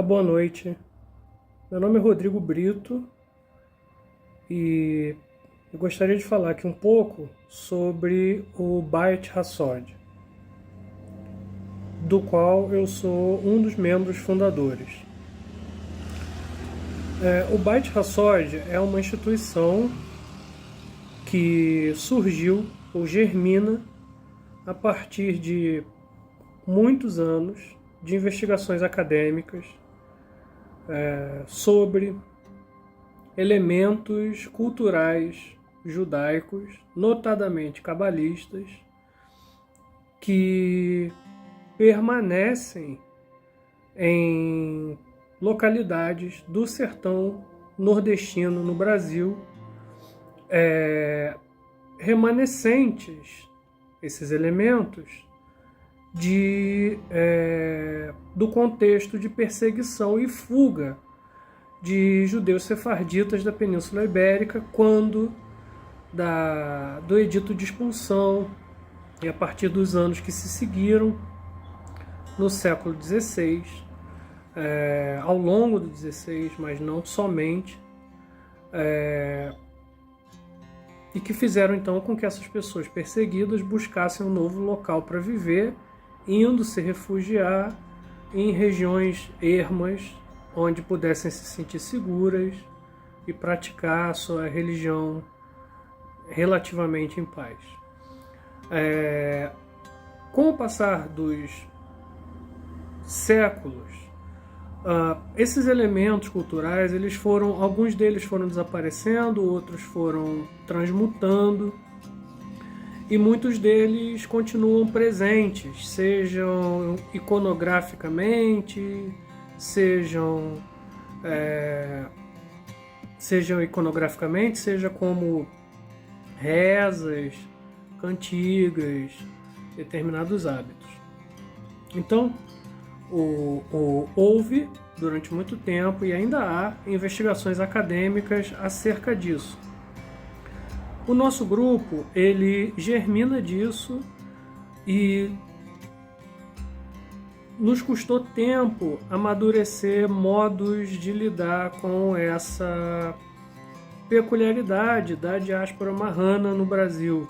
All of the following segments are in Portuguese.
Olá, boa noite. Meu nome é Rodrigo Brito e eu gostaria de falar aqui um pouco sobre o Beit HaSod, do qual eu sou um dos membros fundadores. O Beit HaSod é uma instituição que surgiu ou germina a partir de muitos anos de investigações acadêmicas sobre elementos culturais judaicos, notadamente cabalistas, que permanecem em localidades do sertão nordestino no Brasil, remanescentes, esses elementos, do contexto de perseguição e fuga de judeus sefarditas da Península Ibérica quando do edito de expulsão e a partir dos anos que se seguiram no século XVI, ao longo do XVI, mas não somente, e que fizeram então com que essas pessoas perseguidas buscassem um novo local para viver, indo se refugiar em regiões ermas, onde pudessem se sentir seguras e praticar a sua religião relativamente em paz. Com o passar dos séculos, esses elementos culturais, alguns deles foram desaparecendo, outros foram transmutando, e muitos deles continuam presentes, sejam iconograficamente, seja como rezas, cantigas, determinados hábitos. Então, houve durante muito tempo e ainda há investigações acadêmicas acerca disso. O nosso grupo, ele germina disso e nos custou tempo amadurecer modos de lidar com essa peculiaridade da diáspora marrana no Brasil.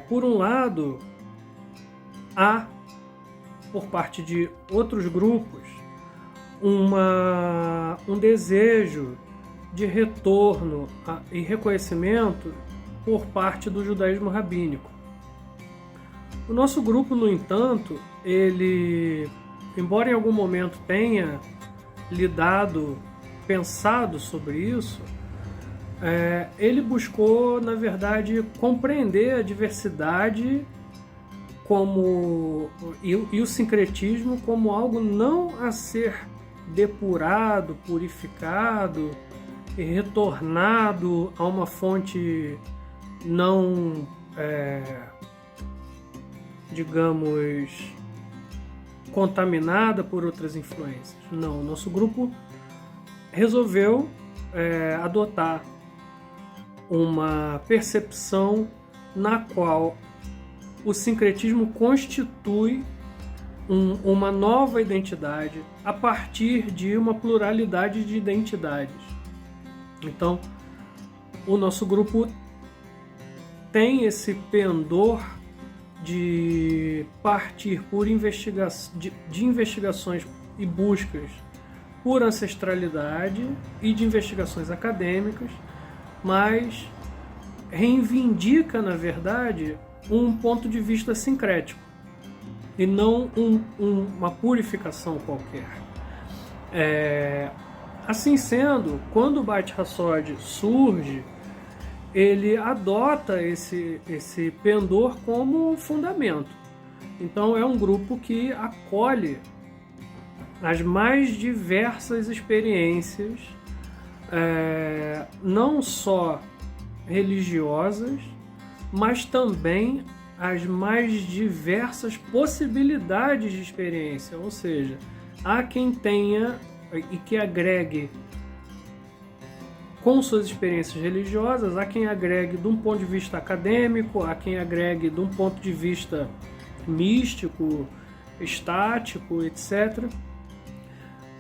Por um lado, há, por parte de outros grupos, um desejo de retorno e reconhecimento por parte do judaísmo rabínico. O nosso grupo, no entanto, ele, embora em algum momento tenha pensado sobre isso, ele buscou, na verdade, compreender a diversidade e o sincretismo como algo não a ser depurado, purificado e retornado a uma fonte não, digamos, contaminada por outras influências. Não, nosso grupo resolveu adotar uma percepção na qual o sincretismo constitui uma nova identidade a partir de uma pluralidade de identidades. Então, o nosso grupo tem esse pendor de partir por de investigações e buscas por ancestralidade e de investigações acadêmicas, mas reivindica, na verdade, um ponto de vista sincrético e não uma purificação qualquer. Assim sendo, quando o Beit HaSod surge, ele adota esse pendor como fundamento. Então é um grupo que acolhe as mais diversas experiências, não só religiosas, mas também as mais diversas possibilidades de experiência. Ou seja, há quem tenha e que agregue com suas experiências religiosas, há quem agregue de um ponto de vista acadêmico, há quem agregue de um ponto de vista místico, estático, etc.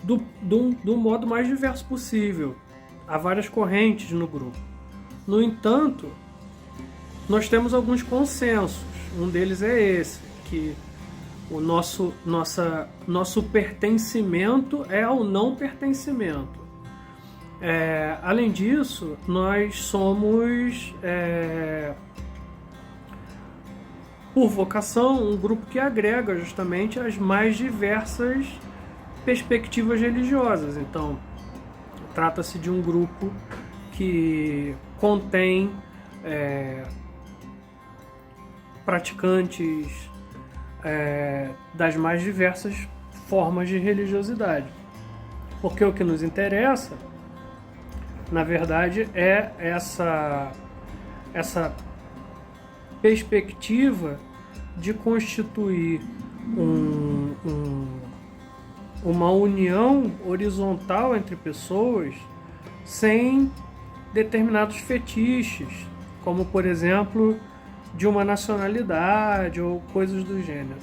do modo mais diverso possível. Há várias correntes no grupo. No entanto, nós temos alguns consensos. Um deles é esse, que o nosso pertencimento é ao não pertencimento. Além disso, nós somos, por vocação, um grupo que agrega justamente as mais diversas perspectivas religiosas. Então, trata-se de um grupo que contém praticantes das mais diversas formas de religiosidade. Porque o que nos interessa, na verdade, é essa perspectiva de constituir uma união horizontal entre pessoas sem determinados fetiches, como, por exemplo, de uma nacionalidade ou coisas do gênero.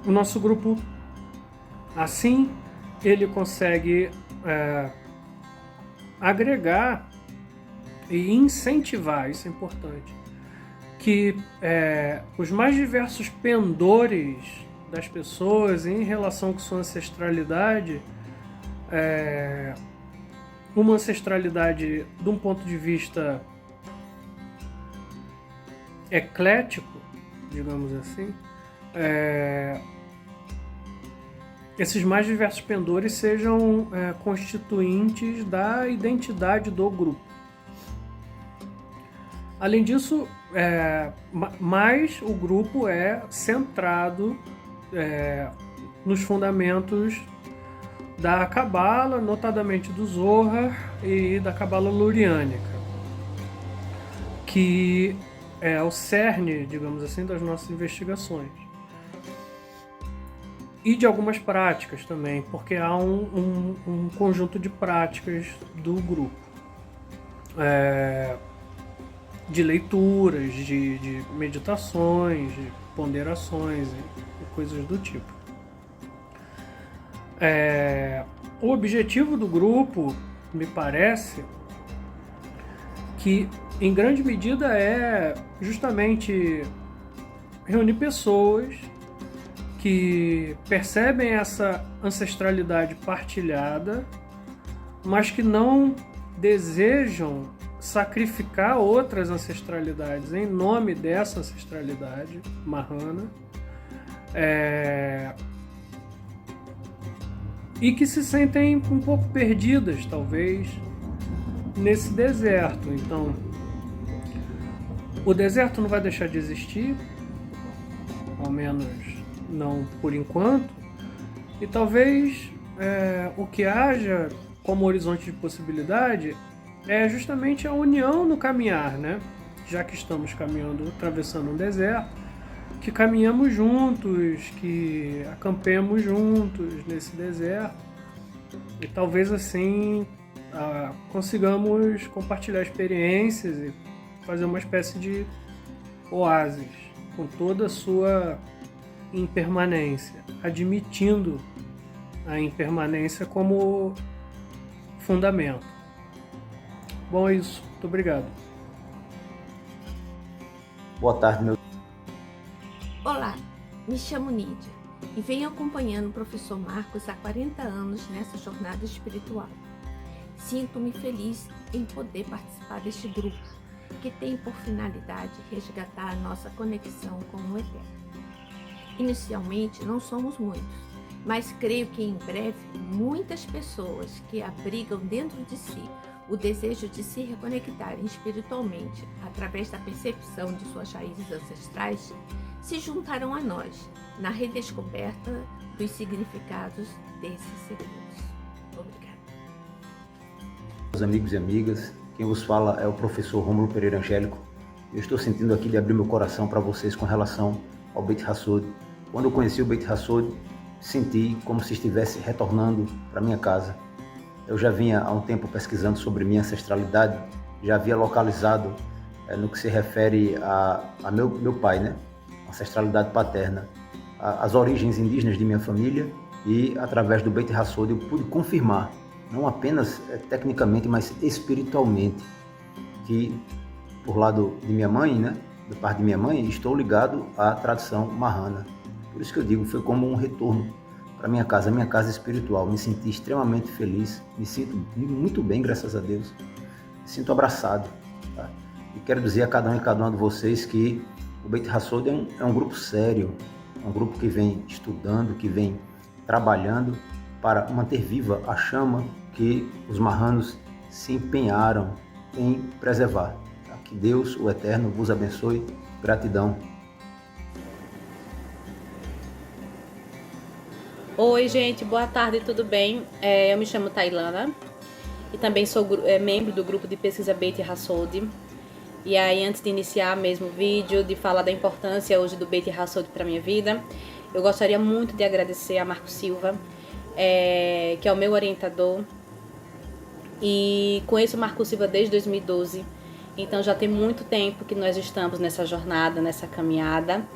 O nosso grupo, assim, ele consegue agregar e incentivar, isso é importante, que os mais diversos pendores das pessoas em relação com sua ancestralidade, uma ancestralidade de um ponto de vista eclético, digamos assim, esses mais diversos pendores sejam constituintes da identidade do grupo. Além disso, mais o grupo é centrado nos fundamentos da Cabala, notadamente do Zohar e da Cabala luriânica, que é o cerne, digamos assim, das nossas investigações. E de algumas práticas também, porque há um conjunto de práticas do grupo. De leituras, de meditações, de ponderações e coisas do tipo. O objetivo do grupo, me parece, que em grande medida é justamente reunir pessoas que percebem essa ancestralidade partilhada, mas que não desejam sacrificar outras ancestralidades em nome dessa ancestralidade marrana, e que se sentem um pouco perdidas, talvez, nesse deserto. Então, o deserto não vai deixar de existir, ao menos não por enquanto, e talvez o que haja como horizonte de possibilidade é justamente a união no caminhar, né? Já que estamos caminhando, atravessando um deserto, que caminhamos juntos, que acampemos juntos nesse deserto, e talvez assim consigamos compartilhar experiências e fazer uma espécie de oásis com toda a sua impermanência, admitindo a impermanência como fundamento. Bom, é isso. Muito obrigado. Boa tarde, meu. Olá, me chamo Nídia e venho acompanhando o professor Marcos há 40 anos nessa jornada espiritual. Sinto-me feliz em poder participar deste grupo, que tem por finalidade resgatar a nossa conexão com o Eterno. Inicialmente não somos muitos, mas creio que em breve muitas pessoas que abrigam dentro de si o desejo de se reconectarem espiritualmente através da percepção de suas raízes ancestrais se juntarão a nós na redescoberta dos significados desses segredos. Obrigada. Meus amigos e amigas, quem vos fala é o professor Rômulo Pereira Angélico. Eu estou sentindo aqui de abrir meu coração para vocês com relação ao Beit Hassod. Quando eu conheci o Beit Hassod, senti como se estivesse retornando para minha casa. Eu já vinha há um tempo pesquisando sobre minha ancestralidade, já havia localizado no que se refere a meu pai, né? Ancestralidade paterna. as origens indígenas de minha família e através do Beit Hassod eu pude confirmar, não apenas tecnicamente, mas espiritualmente, que por lado de minha mãe, né, da parte de minha mãe, estou ligado à tradição marrana. Por isso que eu digo, foi como um retorno para minha casa espiritual. Me senti extremamente feliz, me sinto muito bem, graças a Deus. Me sinto abraçado. Tá? E quero dizer a cada um e cada uma de vocês que o Beit Hassod é um grupo sério, é um grupo que vem estudando, que vem trabalhando para manter viva a chama que os marranos se empenharam em preservar. Tá? Que Deus, o Eterno, vos abençoe. Gratidão. Oi, gente, boa tarde, tudo bem? Eu me chamo Tailana e também sou membro do grupo de pesquisa Beit Hassod. E aí, antes de iniciar mesmo o vídeo, de falar da importância hoje do Beit Hassod para minha vida, eu gostaria muito de agradecer a Marco Silva, que é o meu orientador. E conheço o Marco Silva desde 2012, então já tem muito tempo que nós estamos nessa jornada, nessa caminhada.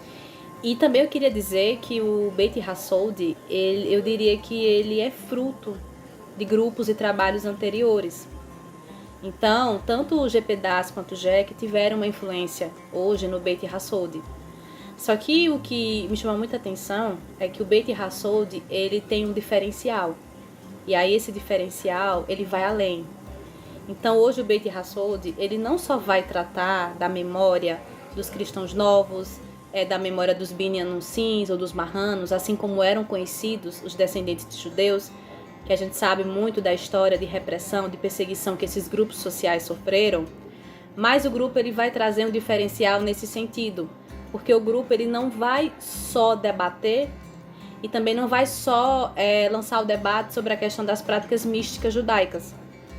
E também eu queria dizer que o Beit Hassod, eu diria que ele é fruto de grupos e trabalhos anteriores. Então, tanto o GPDAS quanto o GEC tiveram uma influência hoje no Beit Hassod. Só que o que me chama muita atenção é que o Beit Hassod, ele tem um diferencial. E aí esse diferencial, ele vai além. Então hoje o Beit Hassod, ele não só vai tratar da memória dos cristãos novos, da memória dos Binyanunsins ou dos marranos, assim como eram conhecidos os descendentes de judeus, que a gente sabe muito da história de repressão, de perseguição que esses grupos sociais sofreram, mas o grupo ele vai trazer um diferencial nesse sentido, porque o grupo ele não vai só debater e também não vai só lançar o debate sobre a questão das práticas místicas judaicas.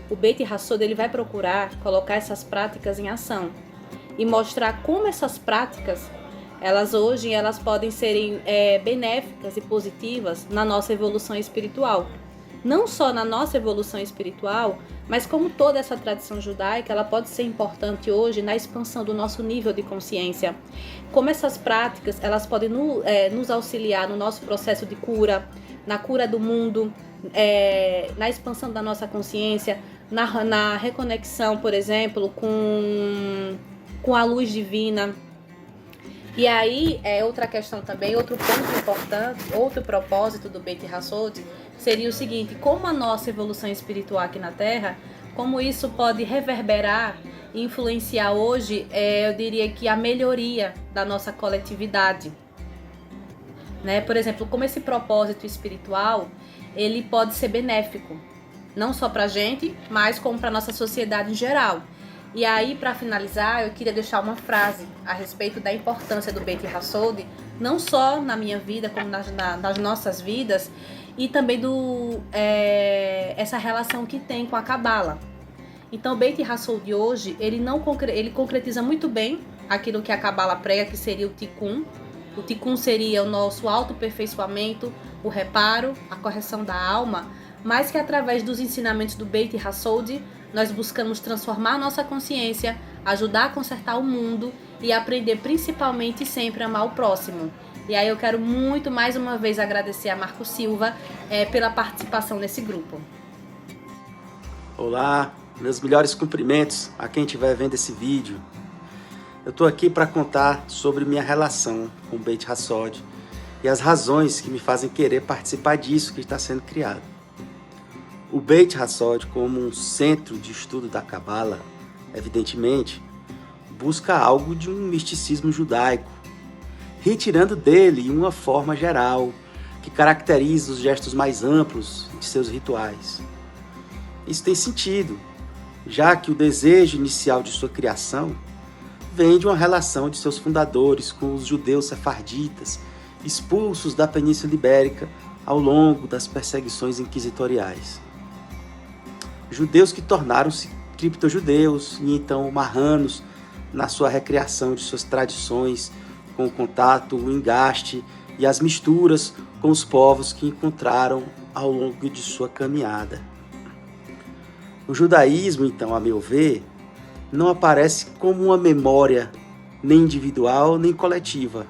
O Beit Hassod ele vai procurar colocar essas práticas em ação e mostrar como essas práticas elas podem serem benéficas e positivas na nossa evolução espiritual. Não só na nossa evolução espiritual, mas como toda essa tradição judaica, ela pode ser importante hoje na expansão do nosso nível de consciência. Como essas práticas, elas podem nos auxiliar no nosso processo de cura, na cura do mundo, na expansão da nossa consciência, na reconexão, por exemplo, com a luz divina. E aí, outra questão também, outro ponto importante, outro propósito do Beit Hassod seria o seguinte: como a nossa evolução espiritual aqui na Terra, como isso pode reverberar e influenciar hoje, eu diria que a melhoria da nossa coletividade. Né? Por exemplo, como esse propósito espiritual, ele pode ser benéfico, não só para a gente, mas como para a nossa sociedade em geral. E aí, para finalizar, eu queria deixar uma frase a respeito da importância do Beit Hassod, não só na minha vida, como nas nossas vidas, e também essa relação que tem com a Cabala. Então, o Beit Hassod de hoje, ele concretiza muito bem aquilo que a Cabala prega, que seria o Tikkun. O Tikkun seria o nosso autoaperfeiçoamento, o reparo, a correção da alma, mas que através dos ensinamentos do Beit Hassod, nós buscamos transformar a nossa consciência, ajudar a consertar o mundo e aprender principalmente e sempre a amar o próximo. E aí eu quero muito, mais uma vez, agradecer a Marco Silva pela participação nesse grupo. Olá, meus melhores cumprimentos a quem estiver vendo esse vídeo. Eu estou aqui para contar sobre minha relação com o Beit Hassod e as razões que me fazem querer participar disso que está sendo criado. O Beit Hassod, como um centro de estudo da Cabala, evidentemente, busca algo de um misticismo judaico, retirando dele uma forma geral que caracteriza os gestos mais amplos de seus rituais. Isso tem sentido, já que o desejo inicial de sua criação vem de uma relação de seus fundadores com os judeus sefarditas, expulsos da Península Ibérica ao longo das perseguições inquisitoriais. Judeus que tornaram-se criptojudeus e então marranos na sua recriação de suas tradições, com o contato, o engaste e as misturas com os povos que encontraram ao longo de sua caminhada. O judaísmo, então, a meu ver, não aparece como uma memória nem individual nem coletiva,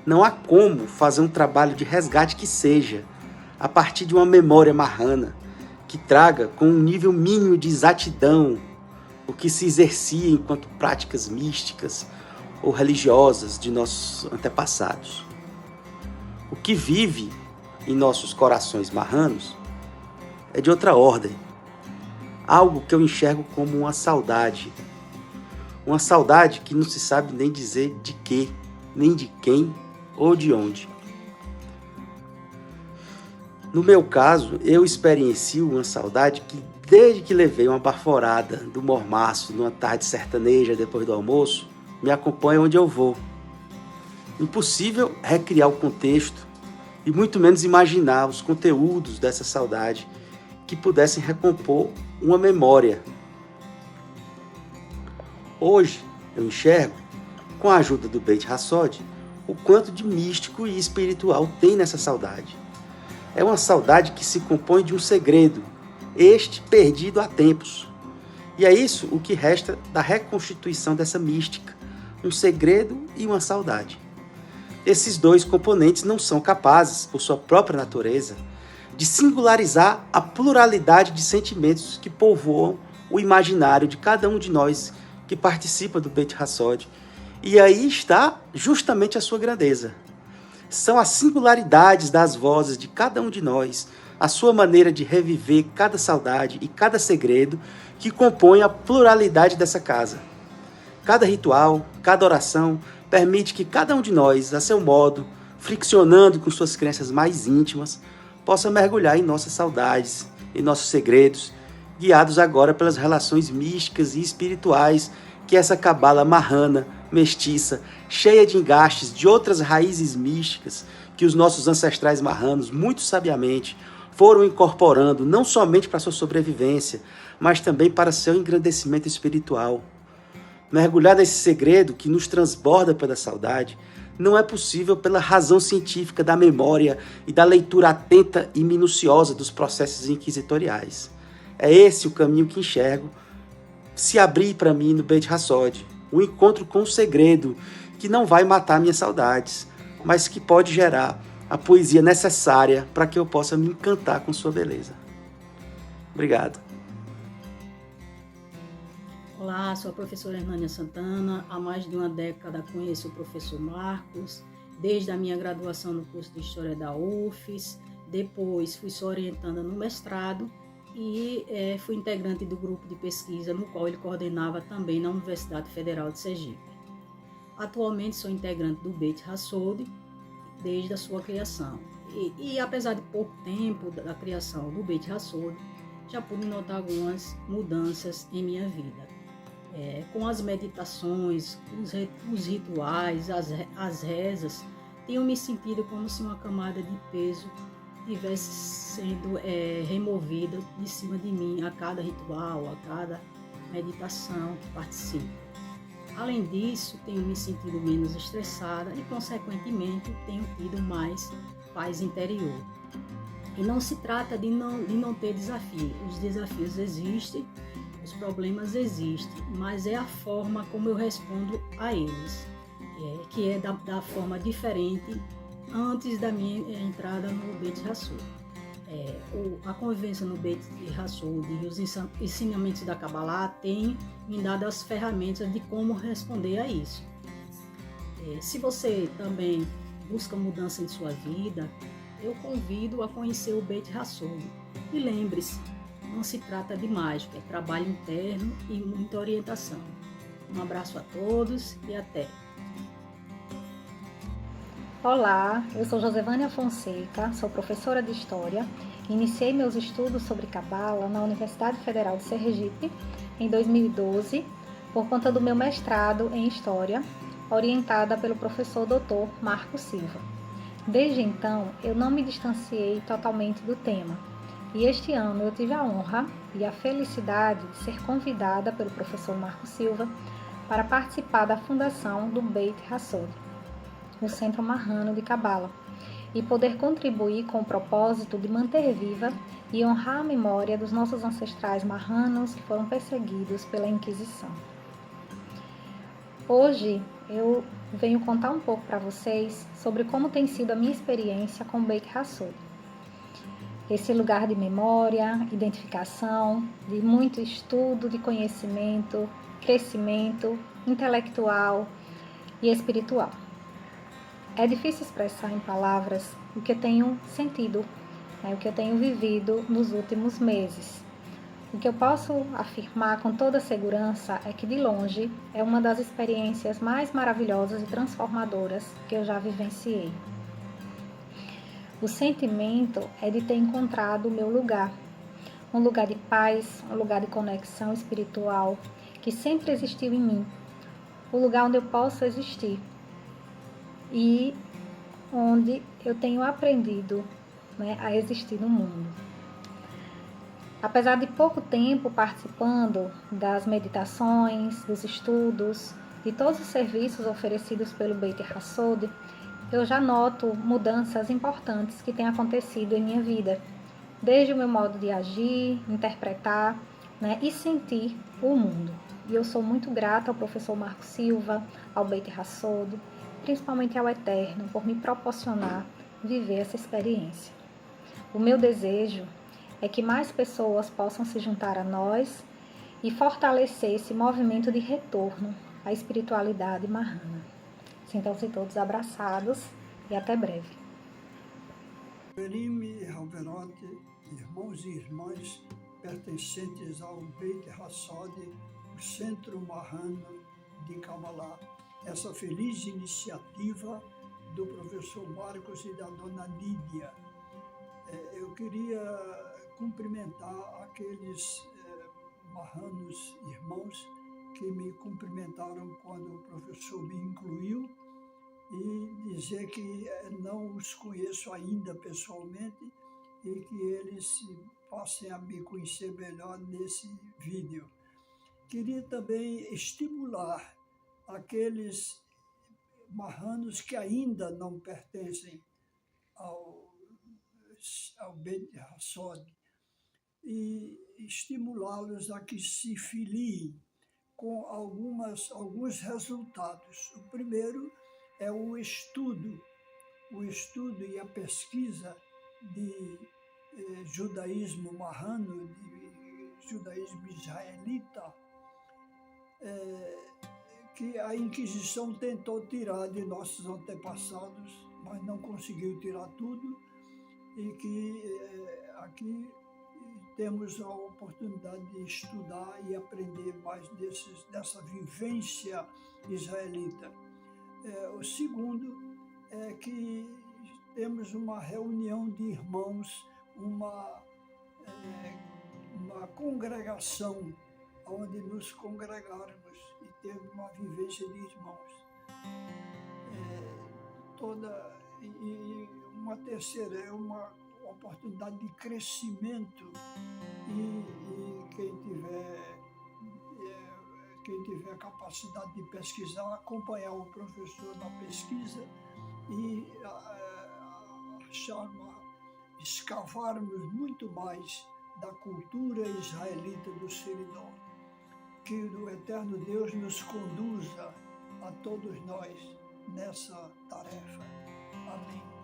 Não há como fazer um trabalho de resgate que seja a partir de uma memória marrana que traga com um nível mínimo de exatidão o que se exercia enquanto práticas místicas ou religiosas de nossos antepassados. O que vive em nossos corações marranos é de outra ordem. Algo que eu enxergo como uma saudade. Uma saudade que não se sabe nem dizer de quê, nem de quem ou de onde. No meu caso, eu experiencio uma saudade que, desde que levei uma baforada do mormaço numa tarde sertaneja depois do almoço, me acompanha onde eu vou. Impossível recriar o contexto e muito menos imaginar os conteúdos dessa saudade que pudessem recompor uma memória. Hoje eu enxergo, com a ajuda do Beit Hassod, o quanto de místico e espiritual tem nessa saudade. É uma saudade que se compõe de um segredo, este perdido há tempos. E é isso o que resta da reconstituição dessa mística, um segredo e uma saudade. Esses dois componentes não são capazes, por sua própria natureza, de singularizar a pluralidade de sentimentos que povoam o imaginário de cada um de nós que participa do Beit Hassod. E aí está justamente a sua grandeza. São as singularidades das vozes de cada um de nós, a sua maneira de reviver cada saudade e cada segredo que compõem a pluralidade dessa casa. Cada ritual, cada oração, permite que cada um de nós, a seu modo, friccionando com suas crenças mais íntimas, possa mergulhar em nossas saudades, em nossos segredos, guiados agora pelas relações místicas e espirituais que essa cabala marrana, mestiça, cheia de engastes de outras raízes místicas que os nossos ancestrais marranos, muito sabiamente, foram incorporando não somente para sua sobrevivência, mas também para seu engrandecimento espiritual. Mergulhar nesse segredo que nos transborda pela saudade não é possível pela razão científica da memória e da leitura atenta e minuciosa dos processos inquisitoriais. É esse o caminho que enxergo se abrir para mim no Beit Hassod, um encontro com o segredo que não vai matar minhas saudades, mas que pode gerar a poesia necessária para que eu possa me encantar com sua beleza. Obrigado. Olá, sou a professora Hernânia Santana. Há mais de uma década conheço o professor Marcos, desde a minha graduação no curso de História da UFES. Depois fui sua orientanda no mestrado e fui integrante do grupo de pesquisa no qual ele coordenava também na Universidade Federal de Sergipe. Atualmente sou integrante do Beit Hassod desde a sua criação. E apesar de pouco tempo da criação do Beit Hassod, já pude notar algumas mudanças em minha vida. Com as meditações, os rituais, as rezas, tenho me sentido como se uma camada de peso estivesse sendo removida de cima de mim a cada ritual, a cada meditação que participo. Além disso, tenho me sentido menos estressada e, consequentemente, tenho tido mais paz interior. E não se trata de não ter desafio. Os desafios existem, os problemas existem, mas é a forma como eu respondo a eles, que é da forma diferente antes da minha entrada no Beit Hassod. A convivência no Beit Hassod e os ensinamentos da Kabbalah têm me dado as ferramentas de como responder a isso. Se você também busca mudança em sua vida, eu convido a conhecer o Beit Hassod. E lembre-se, não se trata de mágica, é trabalho interno e muita orientação. Um abraço a todos e até! Olá, eu sou Josevânia Fonseca, sou professora de História. Iniciei meus estudos sobre Cabala na Universidade Federal de Sergipe em 2012, por conta do meu mestrado em História, orientada pelo professor Dr. Marcos Silva. Desde então, eu não me distanciei totalmente do tema, e este ano eu tive a honra e a felicidade de ser convidada pelo professor Marcos Silva para participar da fundação do Beit Hassod, o Centro Marrano de Cabala, e poder contribuir com o propósito de manter viva e honrar a memória dos nossos ancestrais marranos que foram perseguidos pela Inquisição. Hoje eu venho contar um pouco para vocês sobre como tem sido a minha experiência com o Beit Hassod. Esse lugar de memória, identificação, de muito estudo, de conhecimento, crescimento intelectual e espiritual. É difícil expressar em palavras o que eu tenho sentido, o que eu tenho vivido nos últimos meses. O que eu posso afirmar com toda segurança é que, de longe, é uma das experiências mais maravilhosas e transformadoras que eu já vivenciei. O sentimento é de ter encontrado o meu lugar, um lugar de paz, um lugar de conexão espiritual que sempre existiu em mim, o lugar onde eu posso existir e onde eu tenho aprendido, a existir no mundo. Apesar de pouco tempo participando das meditações, dos estudos, de todos os serviços oferecidos pelo Beit Hassod, eu já noto mudanças importantes que têm acontecido em minha vida, desde o meu modo de agir, interpretar, e sentir o mundo. E eu sou muito grata ao professor Marco Silva, ao Beit Hassod, principalmente ao Eterno, por me proporcionar viver essa experiência. O meu desejo é que mais pessoas possam se juntar a nós e fortalecer esse movimento de retorno à espiritualidade marrana. Sintam-se todos abraçados e até breve. Irmãos e irmãs pertencentes ao Beit Hassod, o Centro Marrano de Kabbalah. Essa feliz iniciativa do professor Marcos e da dona Lídia. Eu queria cumprimentar aqueles marranos irmãos que me cumprimentaram quando o professor me incluiu e dizer que não os conheço ainda pessoalmente e que eles passem a me conhecer melhor nesse vídeo. Queria também estimular aqueles marranos que ainda não pertencem ao Beit Hassod e estimulá-los a que se filiem com alguns resultados. O primeiro é o estudo e a pesquisa de judaísmo marrano, de judaísmo israelita, que a Inquisição tentou tirar de nossos antepassados, mas não conseguiu tirar tudo, e que aqui temos a oportunidade de estudar e aprender mais dessa vivência israelita. O segundo é que temos uma reunião de irmãos, uma congregação onde nos congregarmos e ter uma vivência de irmãos. E uma terceira é uma oportunidade de crescimento e quem tiver capacidade de pesquisar, acompanhar o professor na pesquisa e escavarmos muito mais da cultura israelita do Seridó. Que o Eterno Deus nos conduza a todos nós nessa tarefa. Amém.